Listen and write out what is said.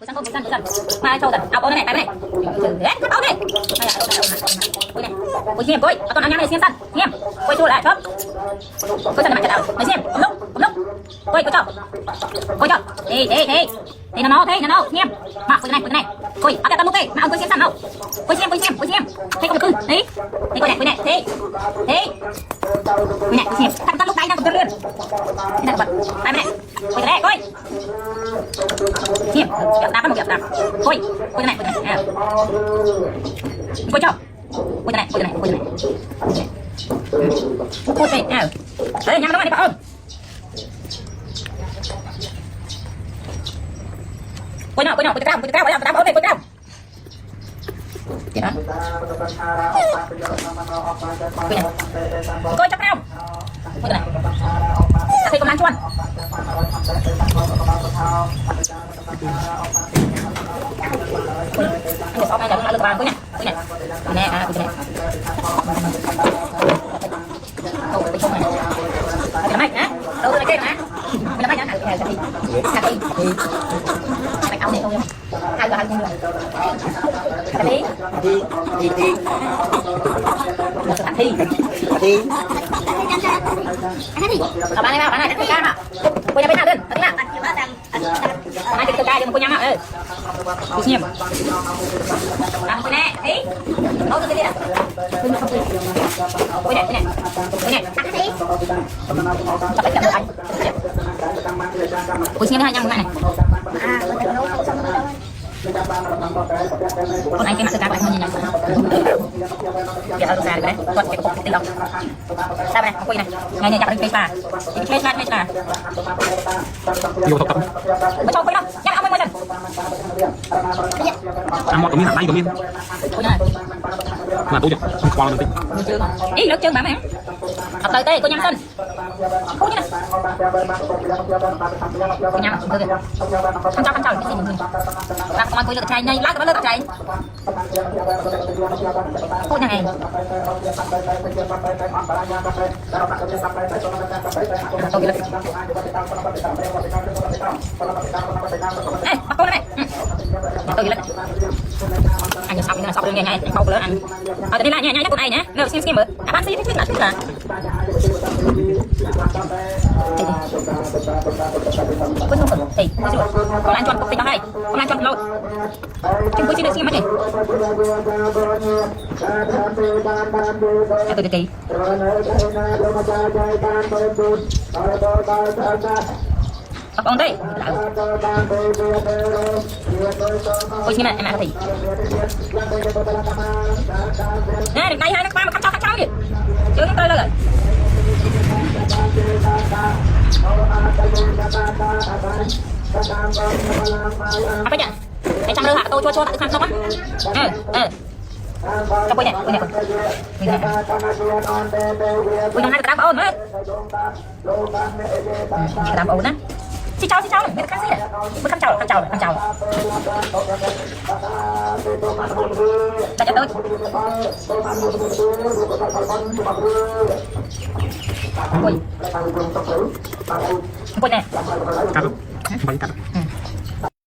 Bữa săn mai trâu dần áo ôm này cái này đấy áo này ôi này ôi xem coi con ăn nhang này xem săn xem coi chua lại chớp coi săn này chặt mày xem cầm lúc coi cho thế nó nó xem mà coi này coi áo đặt lúc đây mà ông coi xem săn đâu coi xem thấy con cưng đấy thấy coi này thế coi này xem tắt lúc đây đang cầm lươn đây là bật đây này coi này coi xem đạp một đạp coi này coi cho coi này coi này đấy nhắm nó đi bảo ơn coi nào coi cao ổn đây coi cao kìa coi chắc nào coi này thấy con ăn chuan để sau này là lực vàng coi nè coi này coi này đâu cái này cái máy hả đâu cái này cái máy nhá cái gì cái áo này không hai người cái gì ở bạn này cái ca mà cô nhà bên nào đơn thế nào ai cái ca đừng cô nhà mà đi xem làm cái này ấy đâu cái gì ạ cái này cái gì tập cái chậm anh cô xem hai nhang này con anh cái mặt cái không nhìn nhận giờ ở xa đấy con cái cục tinh lọc sao này quay này ngày này nhập cái pha cái pha nhiều tập mà cho quay đâu nhắc ông ơi ăn mọt của miếng hạt tay của miếng mà tôi không qua mình ý lực chân bà mẹ học tới tê cô nhăn sân cô nhăn cô nhăn không cho cái gì mình làm con cô được trai này lát nó lên trai cô này tôi gila bắt cô này tôi gila anh sọc đường này anh không lớn anh ở đây lại nha cô này nhé lừa xem bữa bác sĩ thích là quên không thì còn anh chọn cục tình đây còn anh chọn lâu chúng tôi chỉ được xem mắt này từ từ tập on đây ôi xin em thì nè đây hai nó qua mà cắt cho gì chưa nó tơi lên rồi apa aja cang leuh atau cua-cua tak kan apa Cak punya. Punya nak kerap on mất. Kerap on á. Xin chào này, biết khác gì à? Bước khăn chào. Ta chặt tôi. Ui. Ui nè. Cắt. Bánh cắt.